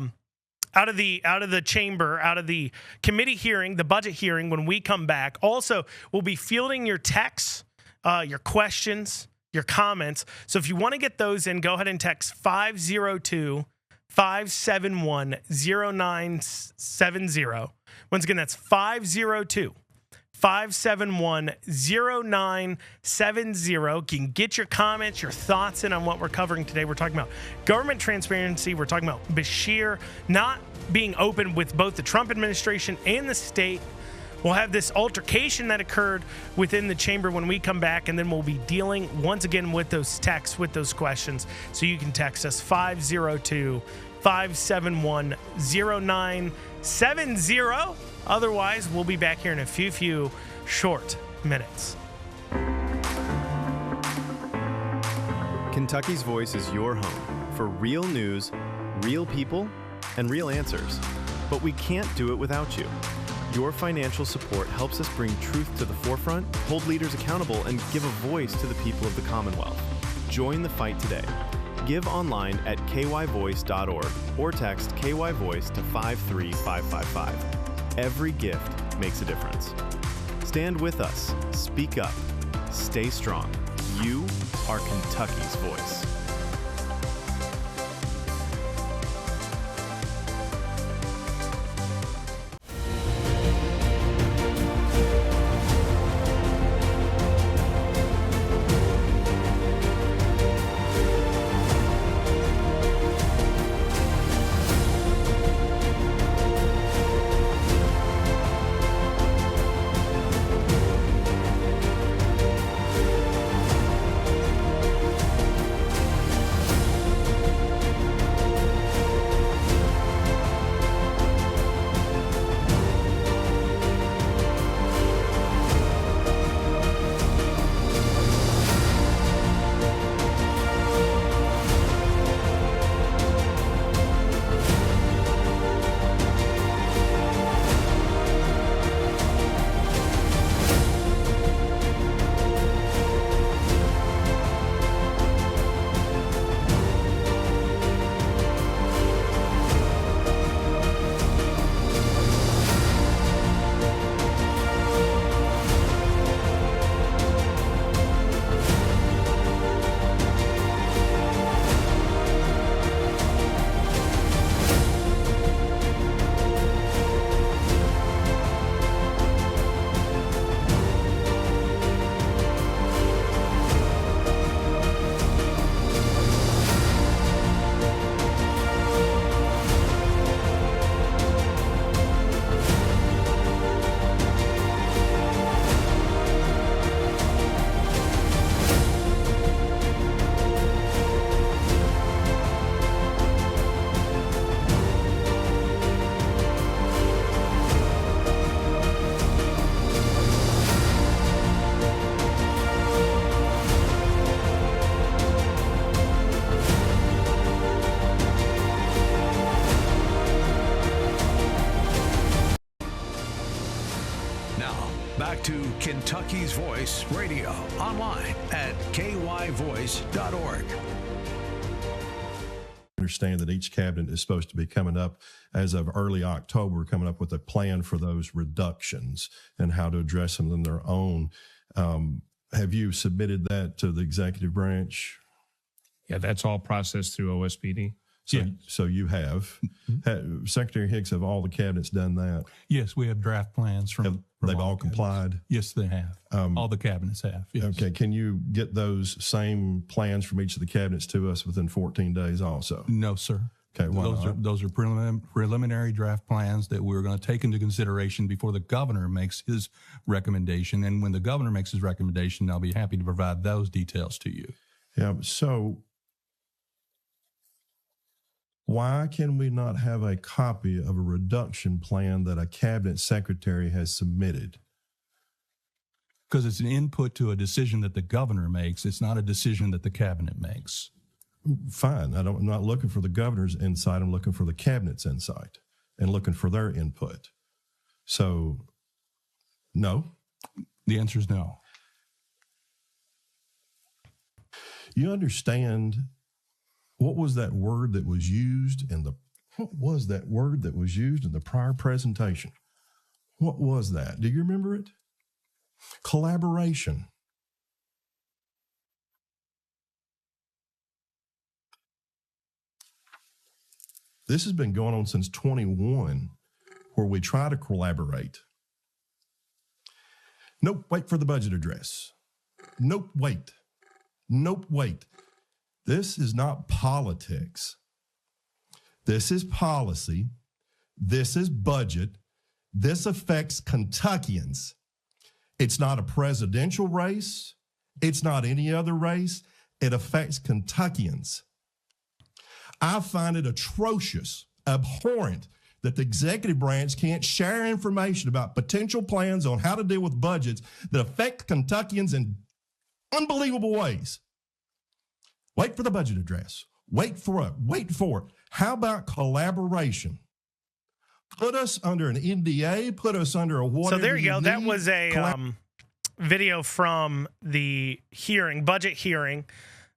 of the chamber, out of the committee hearing, the budget hearing, when we come back. Also, we'll be fielding your texts, your questions, your comments. So if you want to get those in, go ahead and text 502-571-0970. Once again, that's 502-571-0970. You can get your comments, your thoughts in on what we're covering today. We're talking about government transparency. We're talking about Beshear not being open with both the Trump administration and the state. We'll have this altercation that occurred within the chamber when we come back, and then we'll be dealing once again with those texts, with those questions. So you can text us 502-571-0970. Otherwise, we'll be back here in a few short minutes. Kentucky's Voice is your home for real news, real people, and real answers. But we can't do it without you. Your financial support helps us bring truth to the forefront, hold leaders accountable, and give a voice to the people of the Commonwealth. Join the fight today. Give online at kyvoice.org or text KYVoice to 53555. Every gift makes a difference. Stand with us. Speak up. Stay strong. You are Kentucky's voice. Now, back to Kentucky's Voice Radio, online at kyvoice.org. Understand that each cabinet is supposed to be coming up as of early October, coming up with a plan for those reductions and how to address them in their own. Have you submitted that to the executive branch? Yeah, that's all processed through OSPD. So you have. Secretary Hicks, have all the cabinets done that? Yes, we have draft plans from They've all cabinets. complied? Yes, they have. All the cabinets have. Yes. Okay. Can you get those same plans from each of the cabinets to us within 14 days also? No, sir. Okay. Why not? Those are preliminary draft plans that we're going to take into consideration before the governor makes his recommendation. And when the governor makes his recommendation, I'll be happy to provide those details to you. Yeah. So why can we not have a copy of a reduction plan that a cabinet secretary has submitted? Because it's an input to a decision that the governor makes. It's not a decision that the cabinet makes. Fine. I'm not looking for the governor's insight. I'm looking for the cabinet's insight and looking for their input. So, no. The answer is no. You understand what was that word that was used in the prior presentation? What was that? Do you remember it? Collaboration. This has been going on since 21, where we try to collaborate. Nope, wait for the budget address. Nope, wait. Nope, wait. This is not politics. This is policy. This is budget. This affects Kentuckians. It's not a presidential race. It's not any other race. It affects Kentuckians. I find it atrocious, abhorrent, that the executive branch can't share information about potential plans on how to deal with budgets that affect Kentuckians in unbelievable ways. Wait for the budget address. Wait for it. Wait for it. How about collaboration? Put us under an NDA. Put us under a whatever. So there you go. That need. was a video from the budget hearing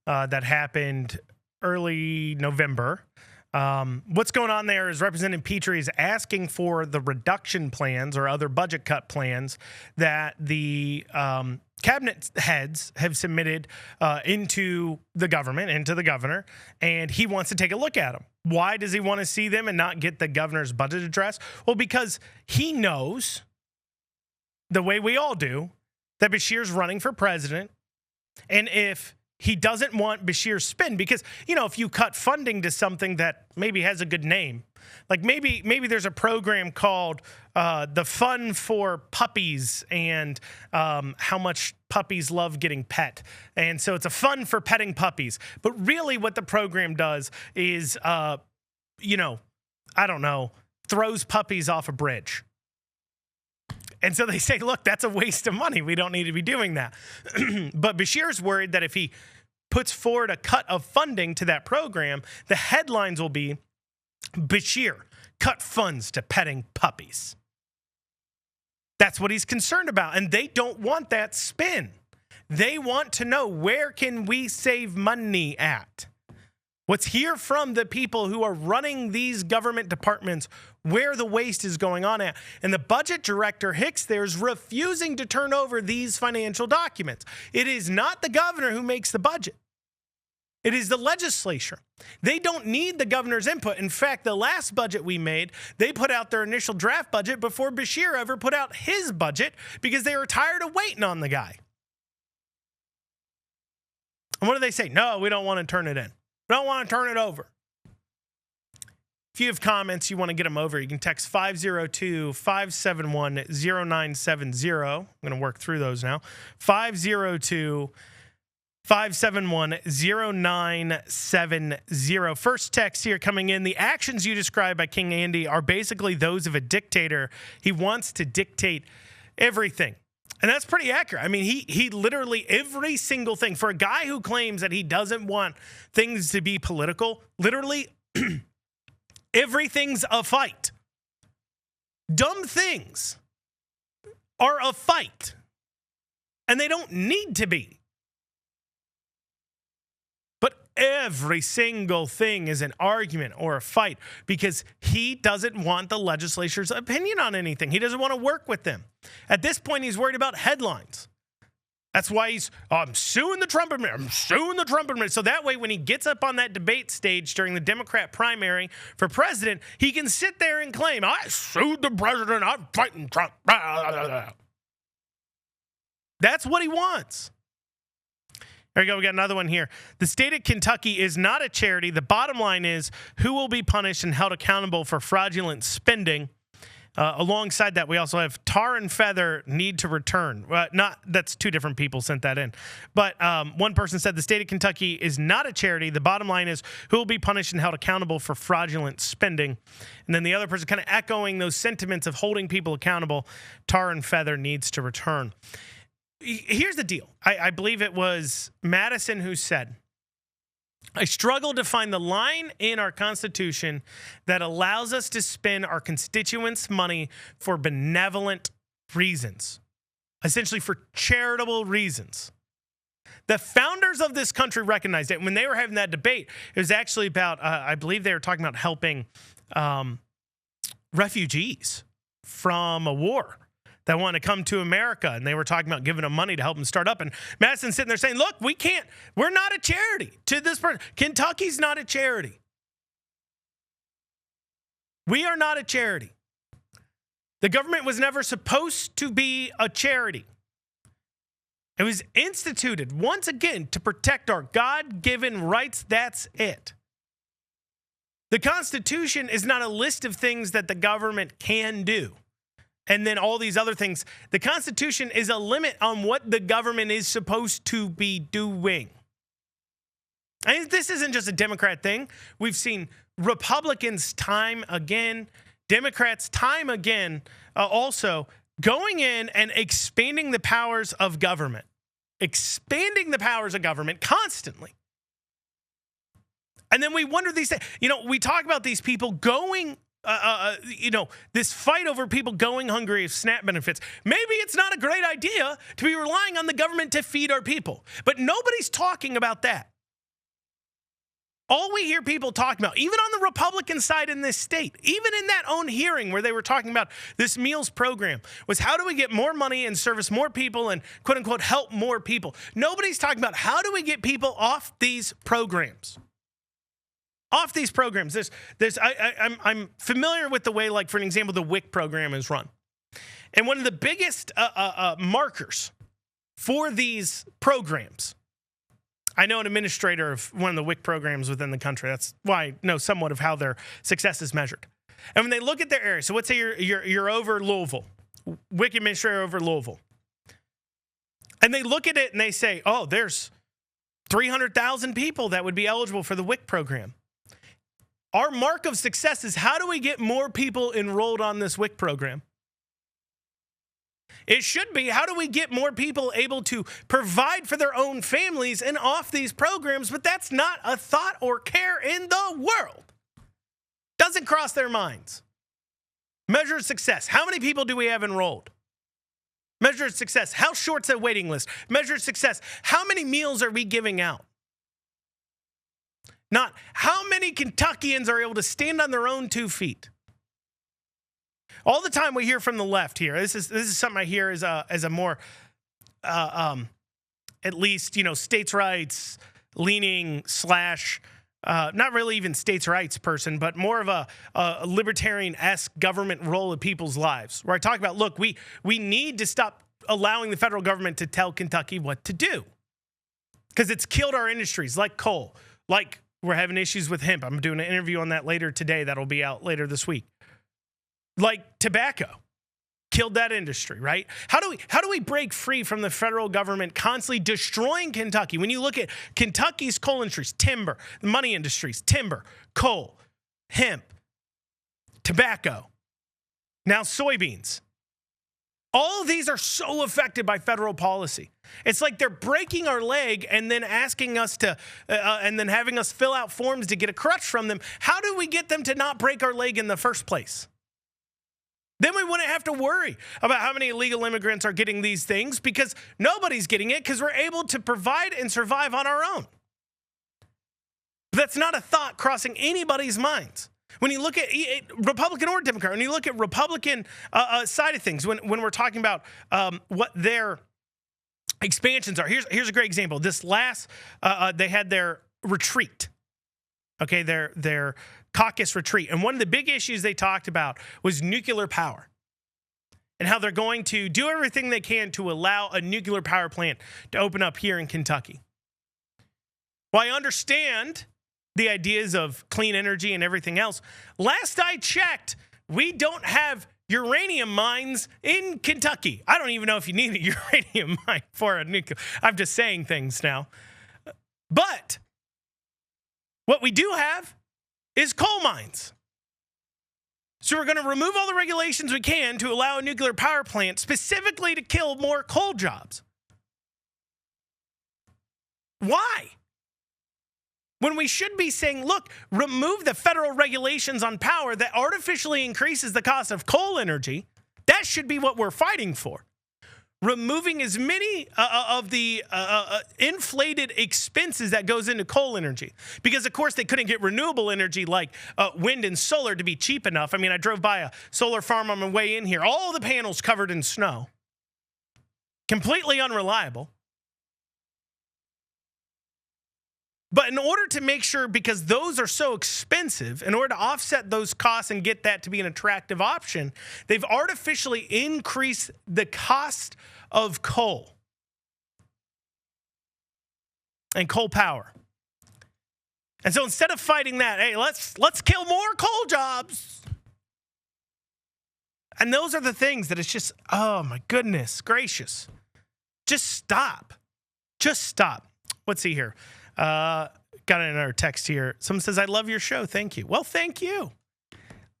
that happened early November. What's going on there is Representative Petrie is asking for the reduction plans or other budget cut plans that the cabinet heads have submitted into the governor, and he wants to take a look at them. Why does he want to see them and not get the governor's budget address? Well, because he knows, the way we all do, that Beshear's running for president, and if he doesn't want Beshear's spin, because, if you cut funding to something that maybe has a good name, like maybe there's a program called the Fun for Puppies and how much puppies love getting pet. And so it's a fun for petting puppies. But really what the program does is, throws puppies off a bridge. And so they say, look, that's a waste of money. We don't need to be doing that. But Beshear's worried that if he puts forward a cut of funding to that program, the headlines will be, Beshear cut funds to petting puppies. That's what he's concerned about. And they don't want that spin. They want to know, where can we save money at? Let's hear from the people who are running these government departments where the waste is going on at. And the budget director, Hicks, there is refusing to turn over these financial documents. It is not the governor who makes the budget. It is the legislature. They don't need the governor's input. In fact, the last budget we made, they put out their initial draft budget before Beshear ever put out his budget because they were tired of waiting on the guy. And what do they say? No, we don't want to turn it in. We don't want to turn it over. If you have comments, you want to get them over, you can text 502-571-0970. I'm going to work through those now. 502-571-0970. First text here coming in. The actions you described by King Andy are basically those of a dictator. He wants to dictate everything. And that's pretty accurate. I mean, he literally, every single thing, for a guy who claims that he doesn't want things to be political, literally everything's a fight. Dumb things are a fight. And they don't need to be. But every single thing is an argument or a fight because he doesn't want the legislature's opinion on anything. He doesn't want to work with them. At this point, he's worried about headlines. That's why I'm suing the Trump administration. I'm suing the Trump administration. So that way, when he gets up on that debate stage during the Democrat primary for president, he can sit there and claim, I sued the president. I'm fighting Trump. That's what he wants. There you go. We got another one here. The state of Kentucky is not a charity. The bottom line is who will be punished and held accountable for fraudulent spending. Alongside that, we also have tar and feather need to return. That's two different people sent that in. But one person said the state of Kentucky is not a charity. The bottom line is who will be punished and held accountable for fraudulent spending. And then the other person kind of echoing those sentiments of holding people accountable. Tar and feather needs to return. Here's the deal. I believe it was Madison who said, I struggle to find the line in our Constitution that allows us to spend our constituents' money for benevolent reasons, essentially for charitable reasons. The founders of this country recognized it. When they were having that debate, it was actually about, I believe they were talking about helping refugees from a war that want to come to America, and they were talking about giving them money to help them start up. And Madison's sitting there saying, look, we're not a charity to this person. Kentucky's not a charity. We are not a charity. The government was never supposed to be a charity. It was instituted, once again, to protect our God-given rights. That's it. The Constitution is not a list of things that the government can do. And then all these other things. The Constitution is a limit on what the government is supposed to be doing. And this isn't just a Democrat thing. We've seen Republicans time again, Democrats time again, also going in and expanding the powers of government. Expanding the powers of government constantly. And then we wonder these things. We talk about these people going this fight over people going hungry of SNAP benefits. Maybe it's not a great idea to be relying on the government to feed our people, but nobody's talking about that. All we hear people talking about, even on the Republican side in this state, even in that own hearing where they were talking about this meals program, was how do we get more money and service more people and quote unquote help more people? Nobody's talking about how do we get people off these programs. Off these programs. I'm familiar with the way, like, for an example, the WIC program is run. And one of the biggest markers for these programs, I know an administrator of one of the WIC programs within the country. That's why I know somewhat of how their success is measured. And when they look at their area, so let's say you're over Louisville, WIC administrator over Louisville. And they look at it and they say, oh, there's 300,000 people that would be eligible for the WIC program. Our mark of success is how do we get more people enrolled on this WIC program? It should be how do we get more people able to provide for their own families and off these programs, but that's not a thought or care in the world. Doesn't cross their minds. Measure of success. How many people do we have enrolled? Measure of success. How short's a waiting list? Measure of success. How many meals are we giving out? Not how many Kentuckians are able to stand on their own 2 feet. All the time we hear from the left here. This is something I hear as a more, at least states' rights leaning / not really even states' rights person, but more of a libertarian-esque government role in people's lives. Where I talk about, look, we need to stop allowing the federal government to tell Kentucky what to do, because it's killed our industries like coal, like. We're having issues with hemp. I'm doing an interview on that later today. That'll be out later this week. Like tobacco. Killed that industry, right? How do we break free from the federal government constantly destroying Kentucky? When you look at Kentucky's coal industries, timber, the money industries, timber, coal, hemp, tobacco, now soybeans. All of these are so affected by federal policy. It's like they're breaking our leg and then asking us to, and then having us fill out forms to get a crutch from them. How do we get them to not break our leg in the first place? Then we wouldn't have to worry about how many illegal immigrants are getting these things because nobody's getting it because we're able to provide and survive on our own. But that's not a thought crossing anybody's minds. When you look at Republican or Democrat, when you look at Republican side of things, when we're talking about what their expansions are, here's a great example. This last, they had their retreat, okay, their caucus retreat. And one of the big issues they talked about was nuclear power and how they're going to do everything they can to allow a nuclear power plant to open up here in Kentucky. Well, I understand the ideas of clean energy and everything else. Last I checked, we don't have uranium mines in Kentucky. I don't even know if you need a uranium mine for a nuclear. I'm just saying things now. But what we do have is coal mines. So we're going to remove all the regulations we can to allow a nuclear power plant specifically to kill more coal jobs. Why? When we should be saying, look, remove the federal regulations on power that artificially increases the cost of coal energy. That should be what we're fighting for. Removing as many of the inflated expenses that goes into coal energy. Because, of course, they couldn't get renewable energy like wind and solar to be cheap enough. I mean, I drove by a solar farm on my way in here. All the panels covered in snow. Completely unreliable. But in order to make sure, because those are so expensive, in order to offset those costs and get that to be an attractive option, they've artificially increased the cost of coal and coal power. And so instead of fighting that, hey, let's kill more coal jobs. And those are the things that it's just, oh my goodness gracious. Just stop. Just stop. Let's see here. Got another text here. Someone says, I love your show. Thank you. Well, thank you.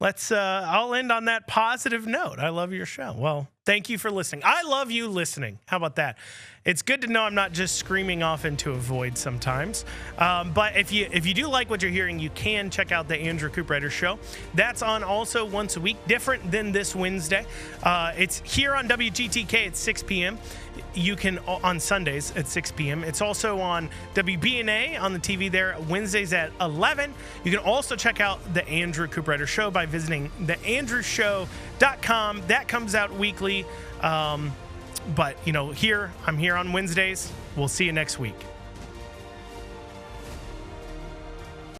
I'll end on that positive note. I love your show. Well, thank you for listening. I love you listening. How about that? It's good to know I'm not just screaming off into a void sometimes. But if you do like what you're hearing, you can check out the Andrew Cooperrider Show. That's on also once a week, different than this Wednesday. It's here on WGTK at 6 p.m. You can, on Sundays at 6 p.m. It's also on WBNA on the TV there, Wednesdays at 11. You can also check out the Andrew Cooperrider Show by visiting theandrewshow.com. That comes out weekly. But, I'm here on Wednesdays. We'll see you next week.